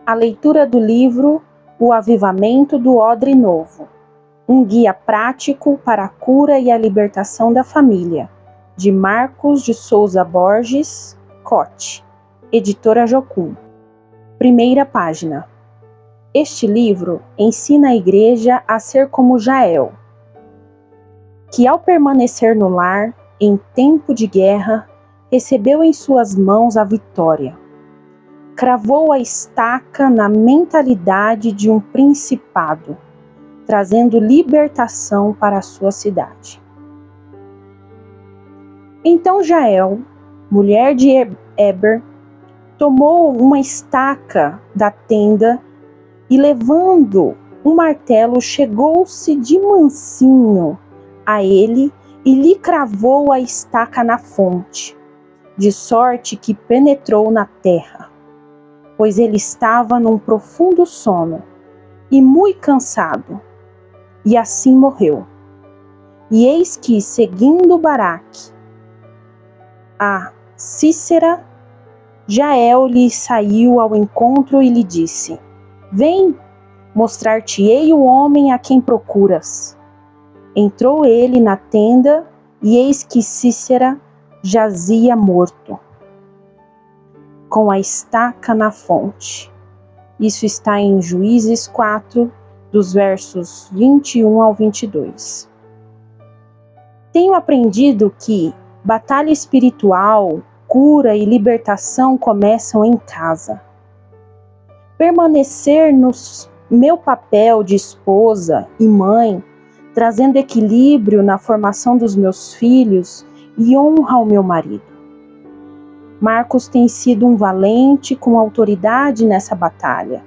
a leitura do livro O Avivamento do Odre Novo, um guia prático para a cura e a libertação da família, de Marcos de Souza Borges, Cote, editora Jocum. Primeira página. Este livro ensina a igreja a ser como Jael, que ao permanecer no lar, em tempo de guerra, recebeu em suas mãos a vitória. Cravou a estaca na mentalidade de um principado, trazendo libertação para a sua cidade. Então Jael, mulher de Eber, tomou uma estaca da tenda e, levando um martelo, chegou-se de mansinho a ele e lhe cravou a estaca na fonte, de sorte que penetrou na terra, pois ele estava num profundo sono e muito cansado, e assim morreu. E eis que, seguindo Baraque a Cícera, Jael lhe saiu ao encontro e lhe disse: Vem, mostrar-te-ei o homem a quem procuras. Entrou ele na tenda, e eis que Cícera jazia morto, com a estaca na fonte. Isso está em Juízes 4, dos versos 21 ao 22. Tenho aprendido que batalha espiritual, cura e libertação começam em casa. Permanecer no meu papel de esposa e mãe, trazendo equilíbrio na formação dos meus filhos e honra ao meu marido. Marcos tem sido um valente com autoridade nessa batalha,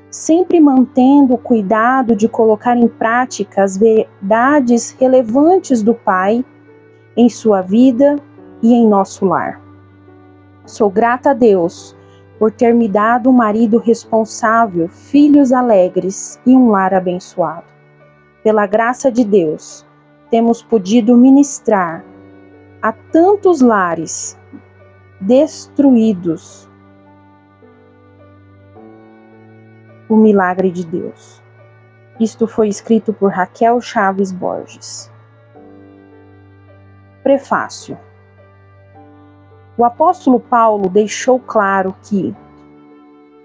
sempre mantendo o cuidado de colocar em prática as verdades relevantes do Pai em sua vida e em nosso lar. Sou grata a Deus por ter me dado um marido responsável, filhos alegres e um lar abençoado. Pela graça de Deus, temos podido ministrar a tantos lares destruídos o milagre de Deus. Isto foi escrito por Raquel Chaves Borges. Prefácio. O apóstolo Paulo deixou claro que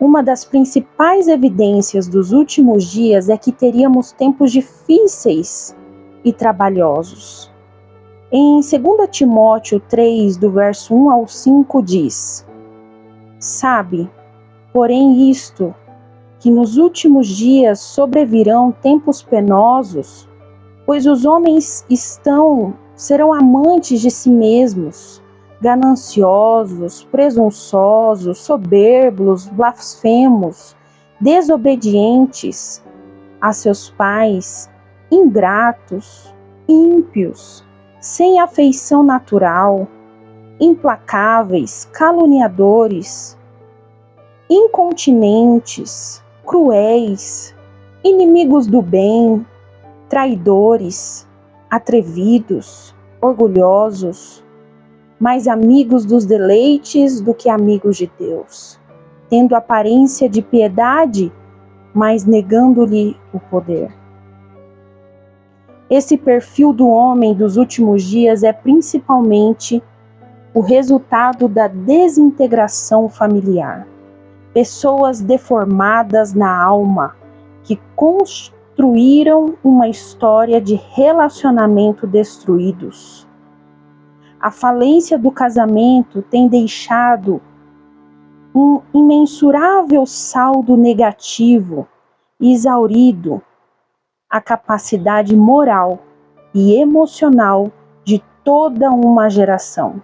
uma das principais evidências dos últimos dias é que teríamos tempos difíceis e trabalhosos. Em 2 Timóteo 3, do verso 1 ao 5, diz: Sabe, porém isto, que nos últimos dias sobrevirão tempos penosos, pois os homens serão amantes de si mesmos, gananciosos, presunçosos, soberbos, blasfemos, desobedientes a seus pais, ingratos, ímpios, sem afeição natural, implacáveis, caluniadores, incontinentes, cruéis, inimigos do bem, traidores, atrevidos, orgulhosos, mais amigos dos deleites do que amigos de Deus, tendo aparência de piedade, mas negando-lhe o poder. Esse perfil do homem dos últimos dias é principalmente o resultado da desintegração familiar. Pessoas deformadas na alma, que construíram uma história de relacionamento destruídos. A falência do casamento tem deixado um imensurável saldo negativo e exaurido a capacidade moral e emocional de toda uma geração.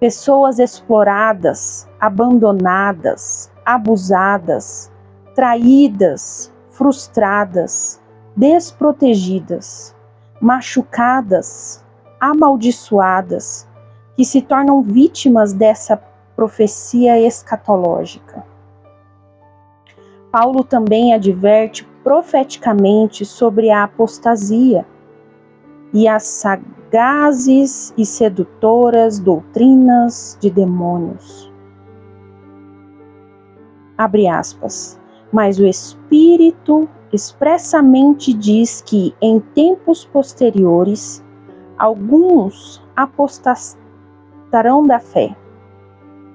Pessoas exploradas, abandonadas, abusadas, traídas, frustradas, desprotegidas, machucadas, amaldiçoadas, que se tornam vítimas dessa profecia escatológica. Paulo também adverte profeticamente sobre a apostasia e as sagazes e sedutoras doutrinas de demônios. abre aspas, mas o Espírito expressamente diz que em tempos posteriores alguns apostatarão da fé,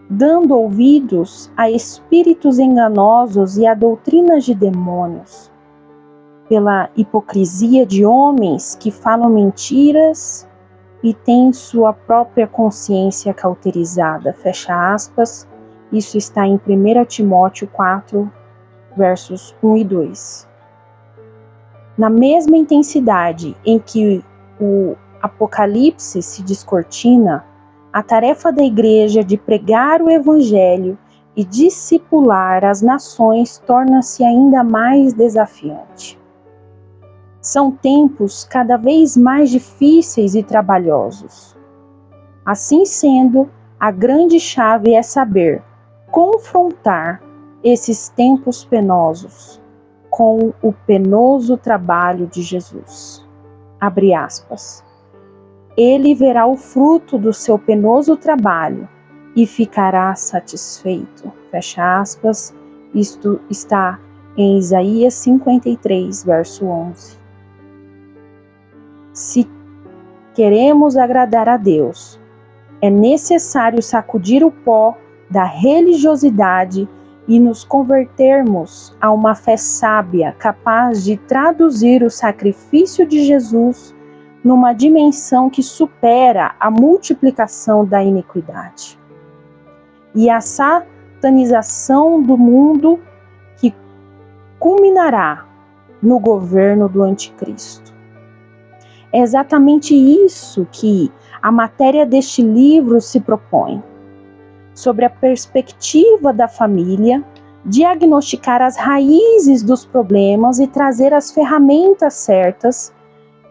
dando ouvidos a espíritos enganosos e a doutrinas de demônios, pela hipocrisia de homens que falam mentiras e têm sua própria consciência cauterizada, fecha aspas. Isso está em 1 Timóteo 4, versos 1 e 2. Na mesma intensidade em que o Apocalipse se descortina, a tarefa da igreja de pregar o evangelho e discipular as nações torna-se ainda mais desafiante. São tempos cada vez mais difíceis e trabalhosos. Assim sendo, a grande chave é saber confrontar esses tempos penosos com o penoso trabalho de Jesus. Abre aspas. Ele verá o fruto do seu penoso trabalho e ficará satisfeito. Fecha aspas. Isto está em Isaías 53, verso 11. Se queremos agradar a Deus, é necessário sacudir o pó da religiosidade e nos convertermos a uma fé sábia, capaz de traduzir o sacrifício de Jesus numa dimensão que supera a multiplicação da iniquidade e a satanização do mundo que culminará no governo do anticristo. É exatamente isso que a matéria deste livro se propõe. Sobre a perspectiva da família, diagnosticar as raízes dos problemas e trazer as ferramentas certas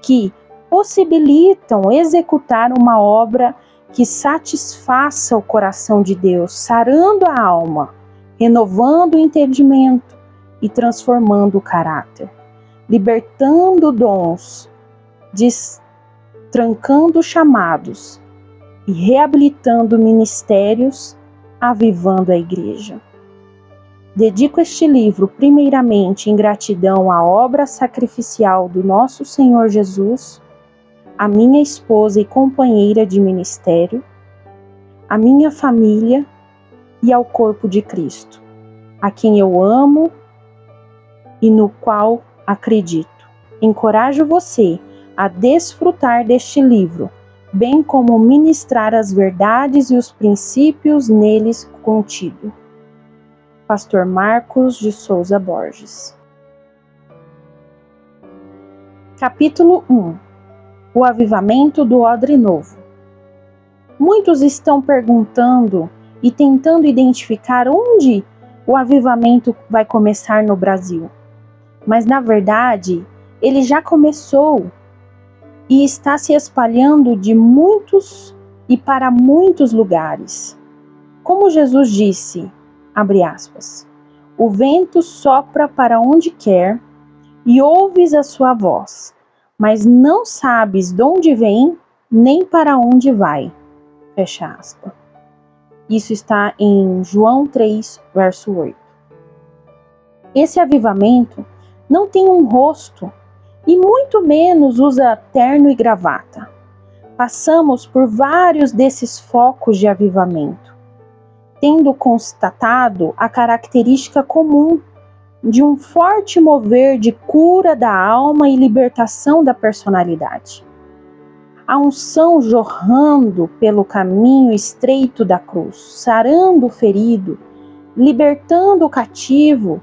que possibilitam executar uma obra que satisfaça o coração de Deus, sarando a alma, renovando o entendimento e transformando o caráter, libertando dons, destrancando chamados e reabilitando ministérios, avivando a igreja. Dedico este livro primeiramente em gratidão à obra sacrificial do nosso Senhor Jesus, à minha esposa e companheira de ministério, à minha família e ao corpo de Cristo, a quem eu amo e no qual acredito. Encorajo você a desfrutar deste livro, bem como ministrar as verdades e os princípios neles contidos. Pastor Marcos de Souza Borges. Capítulo 1. O avivamento do odre novo. Muitos estão perguntando e tentando identificar onde o avivamento vai começar no Brasil. Mas, na verdade, ele já começou e está se espalhando de muitos e para muitos lugares. Como Jesus disse, abre aspas, o vento sopra para onde quer e ouves a sua voz, mas não sabes de onde vem nem para onde vai. Fecha aspas. Isso está em João 3, verso 8. Esse avivamento não tem um rosto e muito menos usa terno e gravata. Passamos por vários desses focos de avivamento, tendo constatado a característica comum de um forte mover de cura da alma e libertação da personalidade. A unção jorrando pelo caminho estreito da cruz, sarando o ferido, libertando o cativo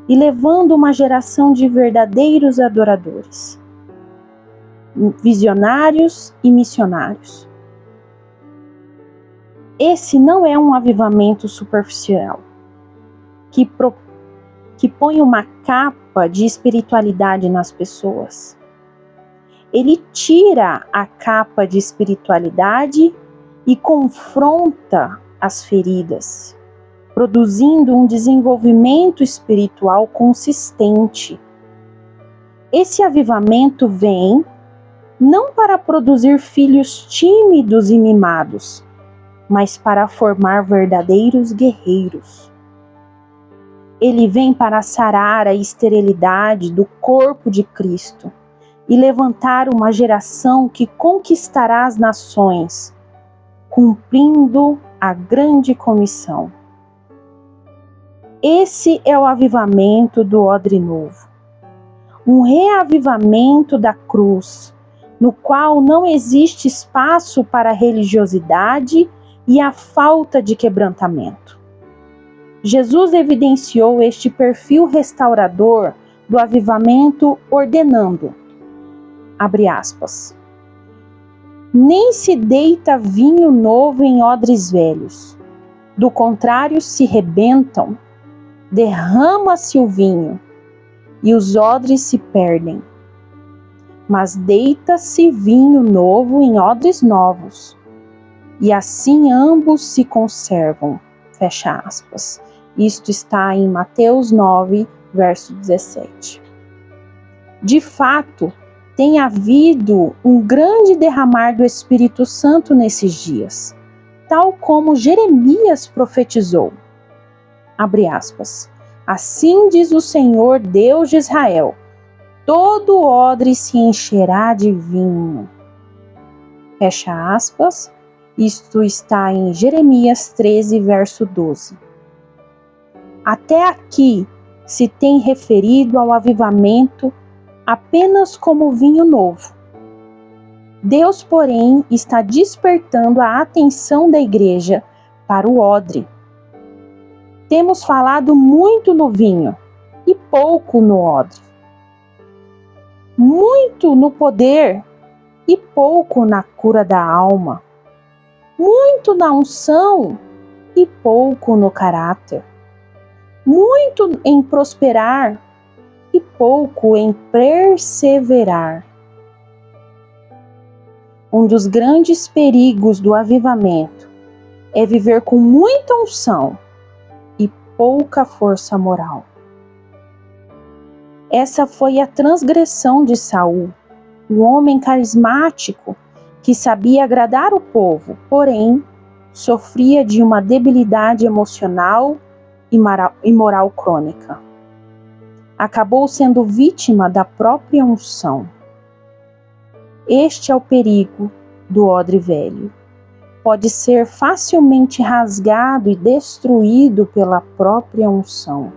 e levando uma geração de verdadeiros adoradores, visionários e missionários. Esse não é um avivamento superficial, que põe uma capa de espiritualidade nas pessoas. Ele tira a capa de espiritualidade e confronta as feridas, produzindo um desenvolvimento espiritual consistente. Esse avivamento vem não para produzir filhos tímidos e mimados, mas para formar verdadeiros guerreiros. Ele vem para sarar a esterilidade do corpo de Cristo e levantar uma geração que conquistará as nações, cumprindo a grande comissão. Esse é o avivamento do odre novo. Um reavivamento da cruz, no qual não existe espaço para a religiosidade e a falta de quebrantamento. Jesus evidenciou este perfil restaurador do avivamento ordenando, abre aspas, nem se deita vinho novo em odres velhos, do contrário se rebentam, derrama-se o vinho, e os odres se perdem. Mas deita-se vinho novo em odres novos, e assim ambos se conservam. Fecha aspas. Isto está em Mateus 9, verso 17. De fato, tem havido um grande derramar do Espírito Santo nesses dias, tal como Jeremias profetizou. Abre aspas. Assim diz o Senhor Deus de Israel, todo odre se encherá de vinho. Fecha aspas. Isto está em Jeremias 13, verso 12. Até aqui se tem referido ao avivamento apenas como vinho novo. Deus, porém, está despertando a atenção da igreja para o odre. Temos falado muito no vinho e pouco no odre. Muito no poder e pouco na cura da alma. Muito na unção e pouco no caráter. Muito em prosperar e pouco em perseverar. Um dos grandes perigos do avivamento é viver com muita unção e pouca força moral. Essa foi a transgressão de Saul, um homem carismático que sabia agradar o povo, porém sofria de uma debilidade emocional e moral crônica. Acabou sendo vítima da própria unção. Este é o perigo do odre velho. Pode ser facilmente rasgado e destruído pela própria unção.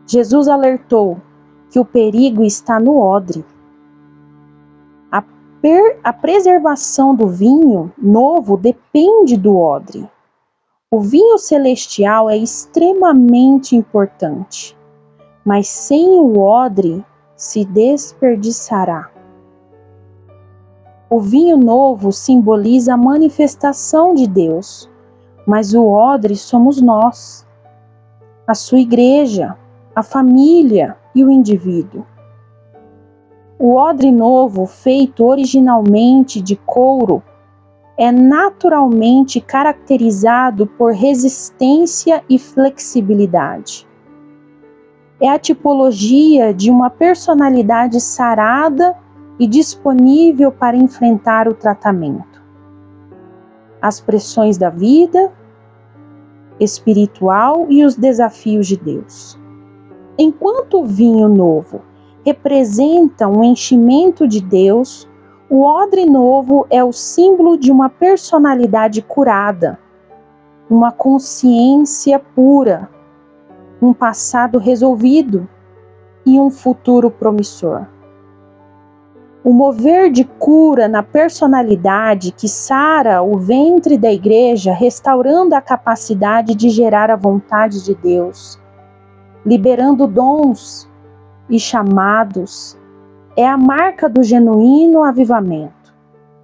Jesus alertou que o perigo está no odre. A preservação do vinho novo depende do odre. O vinho celestial é extremamente importante, mas sem o odre se desperdiçará. O vinho novo simboliza a manifestação de Deus, mas o odre somos nós, a sua igreja, a família e o indivíduo. O odre novo, feito originalmente de couro, é naturalmente caracterizado por resistência e flexibilidade. É a tipologia de uma personalidade sarada e disponível para enfrentar o tratamento, as pressões da vida espiritual e os desafios de Deus. Enquanto o vinho novo representa um enchimento de Deus, o odre novo é o símbolo de uma personalidade curada, uma consciência pura, um passado resolvido e um futuro promissor. O mover de cura na personalidade que sara o ventre da igreja, restaurando a capacidade de gerar a vontade de Deus, liberando dons e chamados, é a marca do genuíno avivamento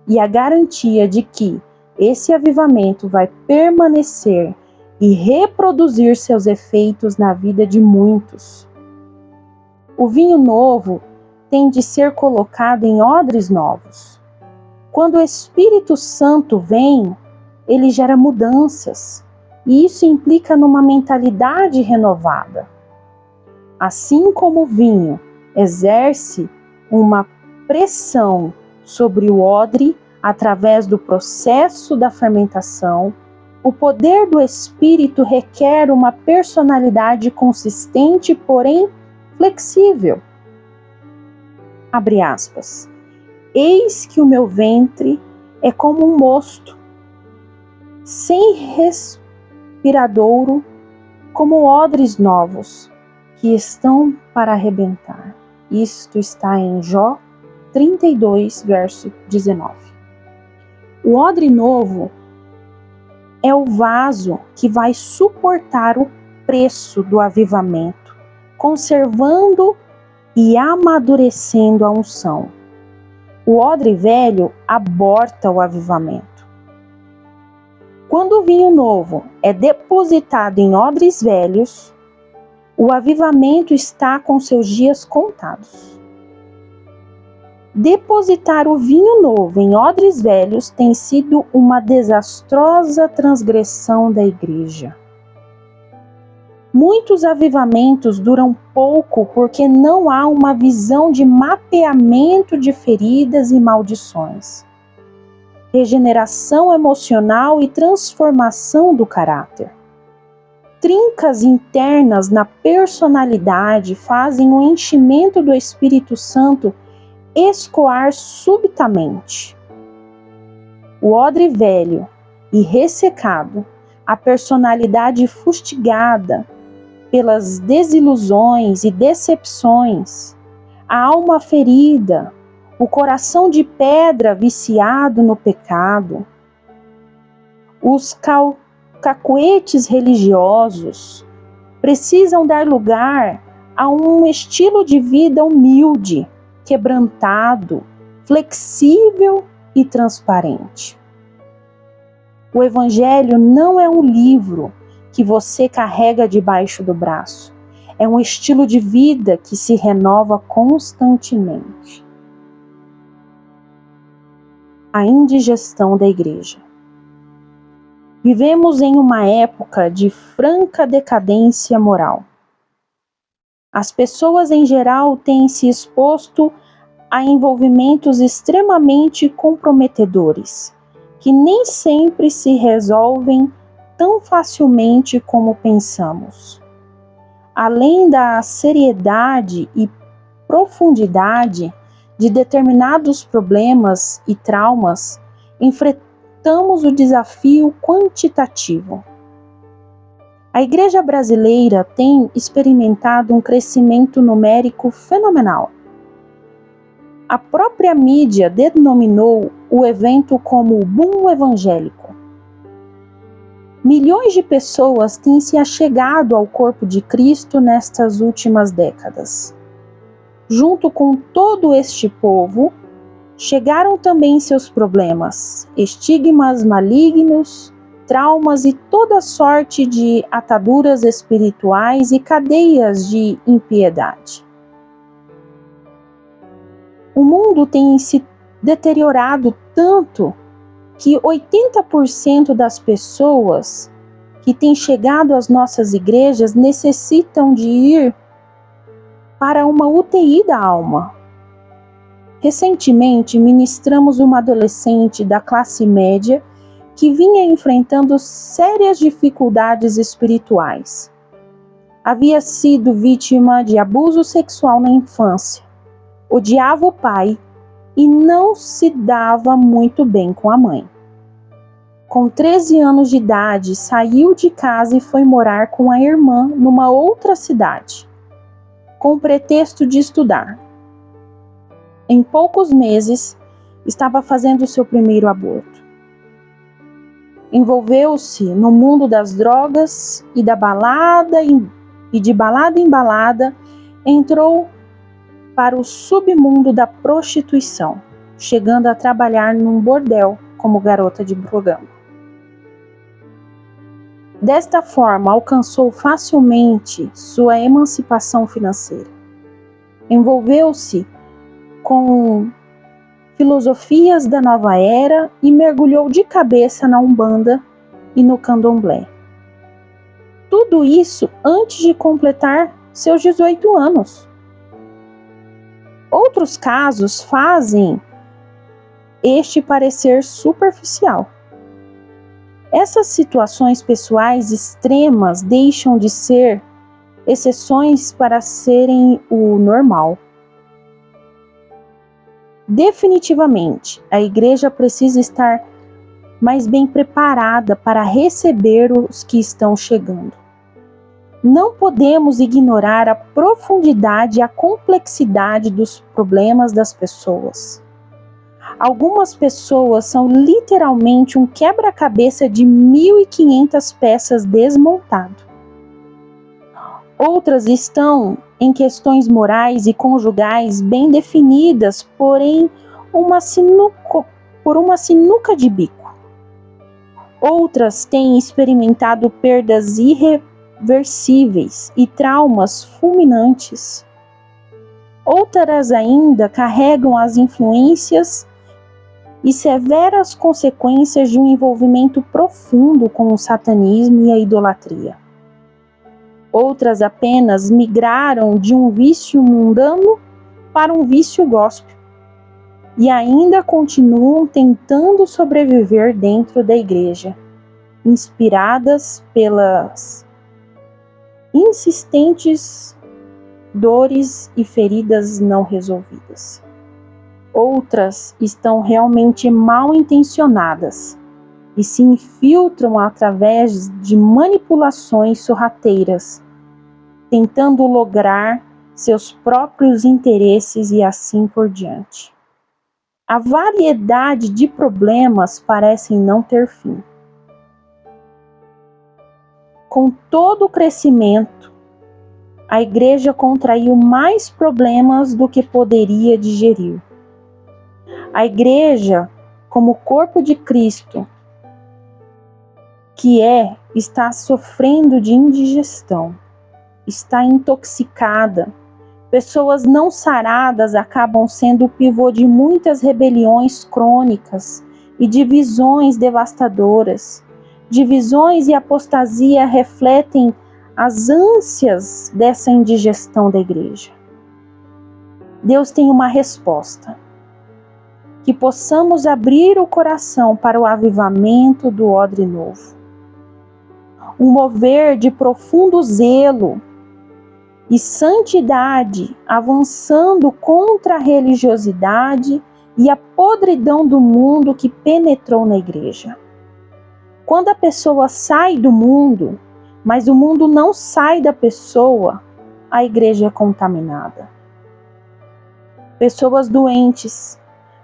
e a garantia de que esse avivamento vai permanecer e reproduzir seus efeitos na vida de muitos. O vinho novo tem de ser colocado em odres novos. Quando o Espírito Santo vem, ele gera mudanças, e isso implica numa mentalidade renovada. Assim como o vinho exerce uma pressão sobre o odre através do processo da fermentação, O poder do Espírito requer uma personalidade consistente, porém flexível. Abre aspas. Eis que o meu ventre é como um mosto, sem respiradouro, como odres novos, que estão para arrebentar. Isto está em Jó 32, verso 19. O odre novo é o vaso que vai suportar o preço do avivamento, conservando e amadurecendo a unção. O odre velho aborta o avivamento. Quando o vinho novo é depositado em odres velhos, o avivamento está com seus dias contados. Depositar o vinho novo em odres velhos tem sido uma desastrosa transgressão da igreja. Muitos avivamentos duram pouco porque não há uma visão de mapeamento de feridas e maldições, regeneração emocional e transformação do caráter. Trincas internas na personalidade fazem o enchimento do Espírito Santo escoar subitamente. O odre velho e ressecado, a personalidade fustigada pelas desilusões e decepções, a alma ferida, o coração de pedra viciado no pecado, os cacuetes religiosos precisam dar lugar a um estilo de vida humilde, quebrantado, flexível e transparente. O Evangelho não é um livro que você carrega debaixo do braço. É um estilo de vida que se renova constantemente. A indigestão da igreja. Vivemos em uma época de franca decadência moral. As pessoas em geral têm se exposto a envolvimentos extremamente comprometedores, que nem sempre se resolvem tão facilmente como pensamos. Além da seriedade e profundidade de determinados problemas e traumas, enfrentamos o desafio quantitativo. A igreja brasileira tem experimentado um crescimento numérico fenomenal. A própria mídia denominou o evento como o boom evangélico. Milhões de pessoas têm se achegado ao corpo de Cristo nestas últimas décadas. Junto com todo este povo, chegaram também seus problemas, estigmas malignos, traumas e toda sorte de ataduras espirituais e cadeias de impiedade. O mundo tem se deteriorado tanto que 80% das pessoas que têm chegado às nossas igrejas necessitam de ir para uma UTI da alma. Recentemente, ministramos uma adolescente da classe média que vinha enfrentando sérias dificuldades espirituais. Havia sido vítima de abuso sexual na infância, odiava o pai e não se dava muito bem com a mãe. Com 13 anos de idade, saiu de casa e foi morar com a irmã numa outra cidade, com o pretexto de estudar. Em poucos meses, estava fazendo seu primeiro aborto. Envolveu-se no mundo das drogas e da balada e de balada em balada entrou para o submundo da prostituição, chegando a trabalhar num bordel como garota de programa. Desta forma, alcançou facilmente sua emancipação financeira. Envolveu-se com filosofias da nova era e mergulhou de cabeça na Umbanda e no Candomblé. Tudo isso antes de completar seus 18 anos. Outros casos fazem este parecer superficial. Essas situações pessoais extremas deixam de ser exceções para serem o normal. Definitivamente, a igreja precisa estar mais bem preparada para receber os que estão chegando. Não podemos ignorar a profundidade e a complexidade dos problemas das pessoas. Algumas pessoas são literalmente um quebra-cabeça de 1.500 peças desmontado. Outras estão em questões morais e conjugais bem definidas, porém por uma sinuca de bico. Outras têm experimentado perdas irreversíveis e traumas fulminantes. Outras ainda carregam as influências e severas consequências de um envolvimento profundo com o satanismo e a idolatria. Outras apenas migraram de um vício mundano para um vício gospel e ainda continuam tentando sobreviver dentro da igreja, inspiradas pelas insistentes dores e feridas não resolvidas. Outras estão realmente mal intencionadas e se infiltram através de manipulações sorrateiras, tentando lograr seus próprios interesses e assim por diante. A variedade de problemas parecem não ter fim. Com todo o crescimento, a igreja contraiu mais problemas do que poderia digerir. A igreja, como corpo de Cristo, está sofrendo de indigestão, está intoxicada. Pessoas não saradas acabam sendo o pivô de muitas rebeliões crônicas e divisões devastadoras. Divisões e apostasia refletem as ânsias dessa indigestão da igreja. Deus tem uma resposta. Que possamos abrir o coração para o avivamento do odre novo. Um mover de profundo zelo e santidade, avançando contra a religiosidade e a podridão do mundo que penetrou na igreja. Quando a pessoa sai do mundo, mas o mundo não sai da pessoa, a igreja é contaminada. Pessoas doentes,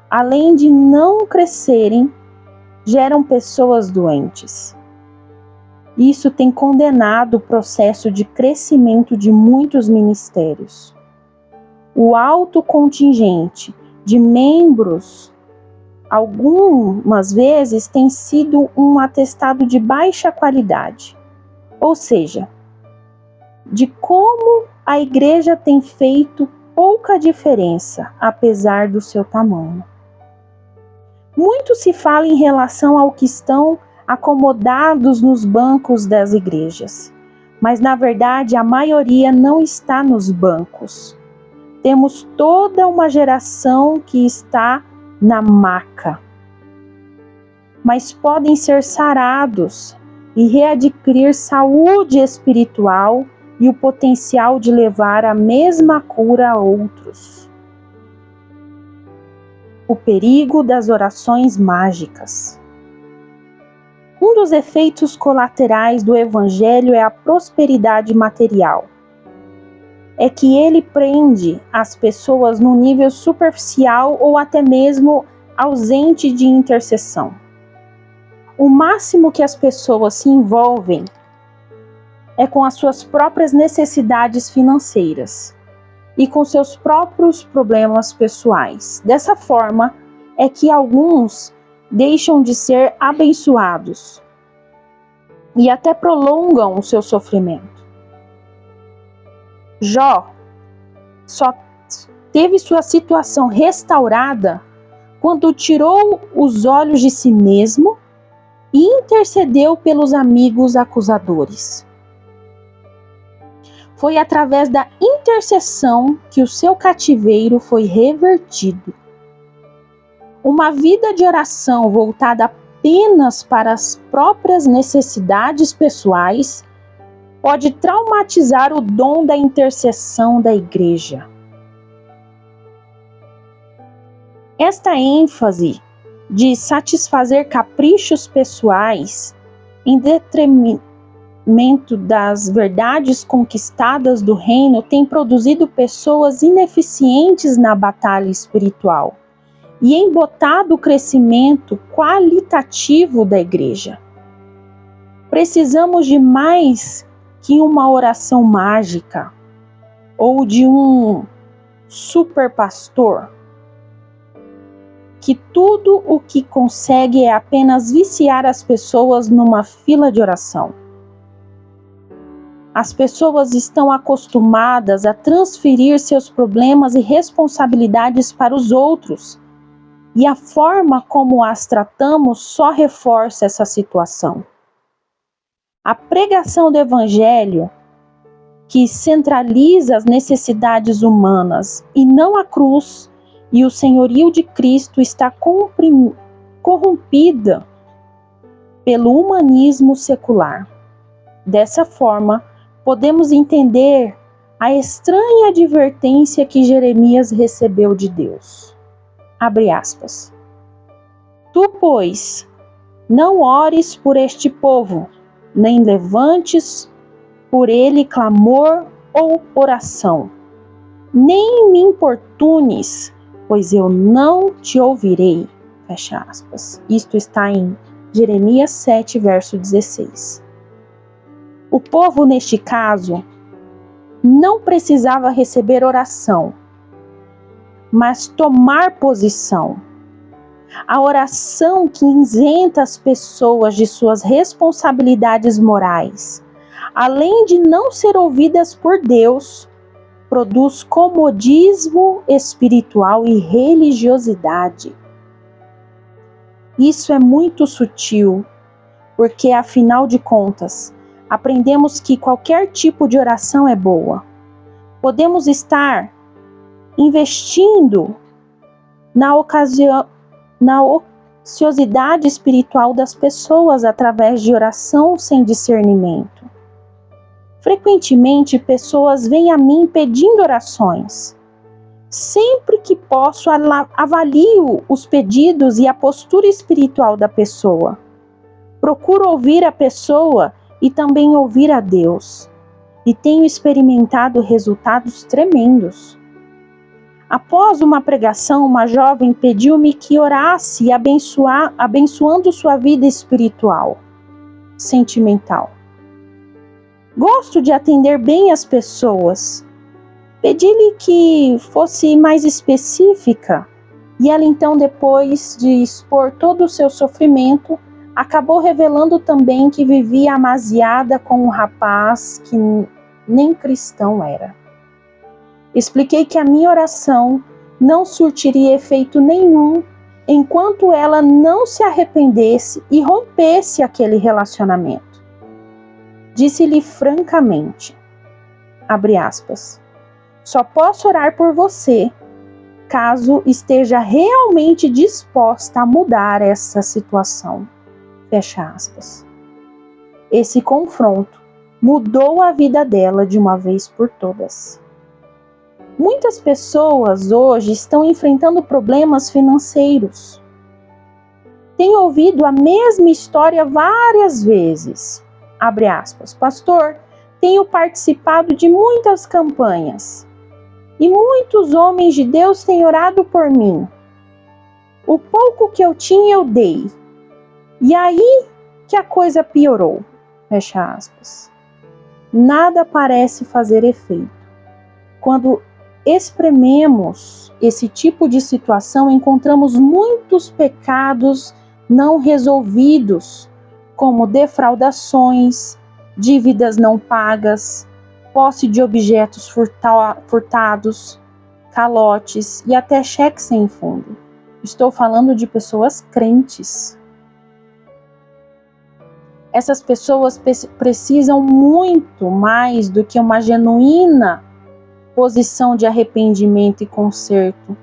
além de não crescerem, geram pessoas doentes. Isso tem condenado o processo de crescimento de muitos ministérios. O alto contingente de membros, algumas vezes, tem sido um atestado de baixa qualidade, ou seja, de como a igreja tem feito pouca diferença, apesar do seu tamanho. Muito se fala em relação ao que estão acomodados nos bancos das igrejas, mas na verdade a maioria não está nos bancos. Temos toda uma geração que está na maca, mas podem ser sarados e readquirir saúde espiritual e o potencial de levar a mesma cura a outros. O perigo das orações mágicas. Um dos efeitos colaterais do Evangelho é a prosperidade material. É que ele prende as pessoas no nível superficial ou até mesmo ausente de intercessão. O máximo que as pessoas se envolvem é com as suas próprias necessidades financeiras e com seus próprios problemas pessoais. Dessa forma, é que alguns deixam de ser abençoados e até prolongam o seu sofrimento. Jó só teve sua situação restaurada quando tirou os olhos de si mesmo e intercedeu pelos amigos acusadores. Foi através da intercessão que o seu cativeiro foi revertido. Uma vida de oração voltada apenas para as próprias necessidades pessoais, pode traumatizar o dom da intercessão da igreja. Esta ênfase de satisfazer caprichos pessoais em detrimento das verdades conquistadas do reino tem produzido pessoas ineficientes na batalha espiritual e embotado o crescimento qualitativo da igreja. Precisamos de mais que uma oração mágica ou de um super pastor, que tudo o que consegue é apenas viciar as pessoas numa fila de oração. As pessoas estão acostumadas a transferir seus problemas e responsabilidades para os outros, e a forma como as tratamos só reforça essa situação. A pregação do Evangelho, que centraliza as necessidades humanas e não a cruz e o senhorio de Cristo, está corrompida pelo humanismo secular. Dessa forma, podemos entender a estranha advertência que Jeremias recebeu de Deus. Abre aspas. Tu, pois, não ores por este povo, nem levantes por ele clamor ou oração, nem me importunes, pois eu não te ouvirei. Fecha aspas. Isto está em Jeremias 7, verso 16. O povo, neste caso, não precisava receber oração, mas tomar posição. A oração que isenta as pessoas de suas responsabilidades morais, além de não ser ouvidas por Deus, produz comodismo espiritual e religiosidade. Isso é muito sutil, porque, afinal de contas, aprendemos que qualquer tipo de oração é boa. Podemos estar investindo na ociosidade espiritual das pessoas através de oração sem discernimento. Frequentemente, pessoas vêm a mim pedindo orações. Sempre que posso, avalio os pedidos e a postura espiritual da pessoa. Procuro ouvir a pessoa e também ouvir a Deus. E tenho experimentado resultados tremendos. Após uma pregação, uma jovem pediu-me que orasse abençoando sua vida espiritual, sentimental. Gosto de atender bem as pessoas. Pedi-lhe que fosse mais específica, e ela então, depois de expor todo o seu sofrimento, acabou revelando também que vivia amasiada com um rapaz que nem cristão era. Expliquei que a minha oração não surtiria efeito nenhum enquanto ela não se arrependesse e rompesse aquele relacionamento. Disse-lhe francamente, abre aspas, só posso orar por você caso esteja realmente disposta a mudar essa situação. Fecha aspas. Esse confronto mudou a vida dela de uma vez por todas. Muitas pessoas hoje estão enfrentando problemas financeiros. Tenho ouvido a mesma história várias vezes. Abre aspas. Pastor, tenho participado de muitas campanhas e muitos homens de Deus têm orado por mim. O pouco que eu tinha eu dei. E aí que a coisa piorou. Fecha aspas. Nada parece fazer efeito. Quando esprememos esse tipo de situação, encontramos muitos pecados não resolvidos, como defraudações, dívidas não pagas, posse de objetos furtados, calotes e até cheque sem fundo. Estou falando de pessoas crentes. Essas pessoas precisam muito mais do que uma genuína posição de arrependimento e conserto,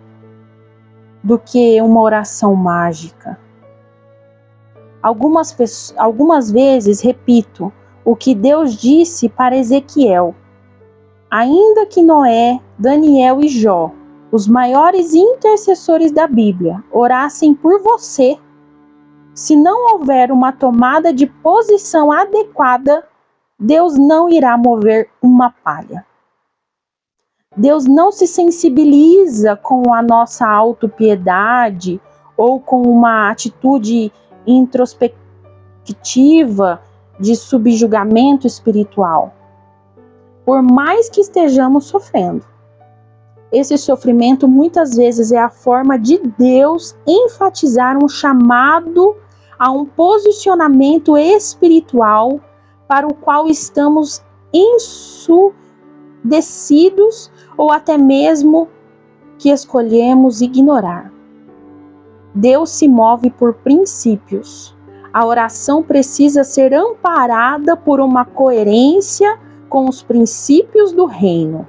do que uma oração mágica. Algumas vezes repito o que Deus disse para Ezequiel. Ainda que Noé, Daniel e Jó, os maiores intercessores da Bíblia, orassem por você, se não houver uma tomada de posição adequada, Deus não irá mover uma palha. Deus não se sensibiliza com a nossa autopiedade ou com uma atitude introspectiva de subjugamento espiritual. Por mais que estejamos sofrendo, esse sofrimento muitas vezes é a forma de Deus enfatizar um chamado a um posicionamento espiritual para o qual estamos ensurdecidos ou até mesmo que escolhemos ignorar. Deus se move por princípios. A oração precisa ser amparada por uma coerência com os princípios do reino.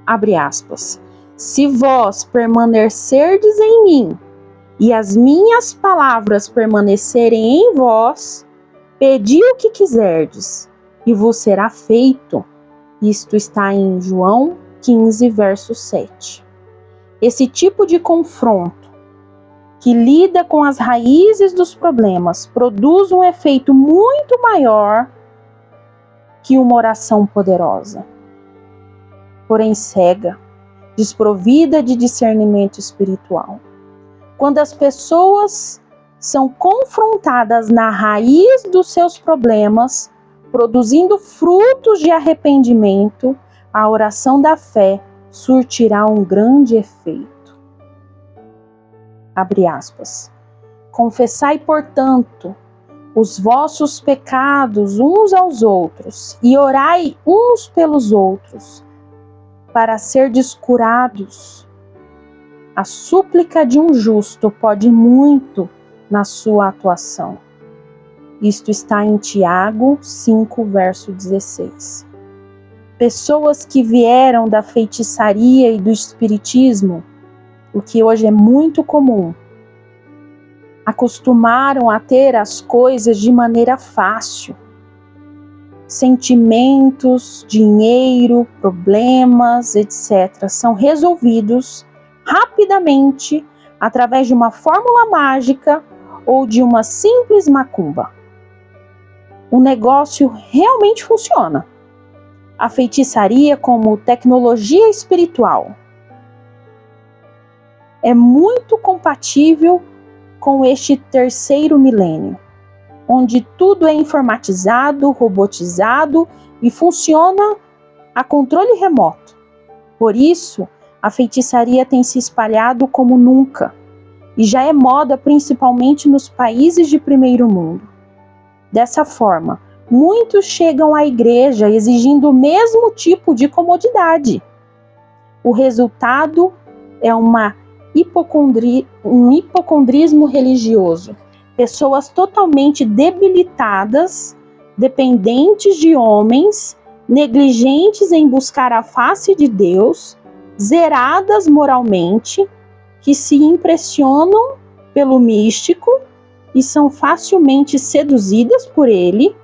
Abre aspas. Se vós permanecerdes em mim e as minhas palavras permanecerem em vós, pedi o que quiserdes e vos será feito. Isto está em João 15, verso 7. Esse tipo de confronto, que lida com as raízes dos problemas, produz um efeito muito maior que uma oração poderosa, porém cega, desprovida de discernimento espiritual. Quando as pessoas são confrontadas na raiz dos seus problemas, produzindo frutos de arrependimento, a oração da fé surtirá um grande efeito. Abre aspas. Confessai, portanto, os vossos pecados uns aos outros e orai uns pelos outros, para serdes curados. A súplica de um justo pode muito na sua atuação. Isto está em Tiago 5, verso 16. Pessoas que vieram da feitiçaria e do espiritismo, o que hoje é muito comum, acostumaram a ter as coisas de maneira fácil. Sentimentos, dinheiro, problemas, etc. são resolvidos rapidamente através de uma fórmula mágica ou de uma simples macumba. O negócio realmente funciona. A feitiçaria como tecnologia espiritual é muito compatível com este terceiro milênio, onde tudo é informatizado, robotizado e funciona a controle remoto. Por isso, a feitiçaria tem se espalhado como nunca e já é moda principalmente nos países de primeiro mundo. Dessa forma, muitos chegam à igreja exigindo o mesmo tipo de comodidade. O resultado é um hipocondrismo religioso. Pessoas totalmente debilitadas, dependentes de homens, negligentes em buscar a face de Deus, zeradas moralmente, que se impressionam pelo místico e são facilmente seduzidas por ele,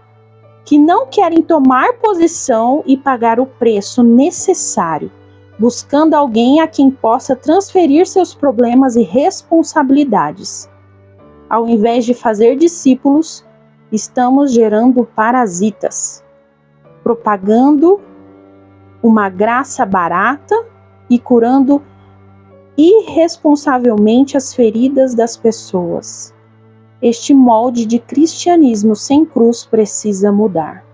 que não querem tomar posição e pagar o preço necessário, buscando alguém a quem possa transferir seus problemas e responsabilidades. Ao invés de fazer discípulos, estamos gerando parasitas, propagando uma graça barata e curando irresponsavelmente as feridas das pessoas. Este molde de cristianismo sem cruz precisa mudar.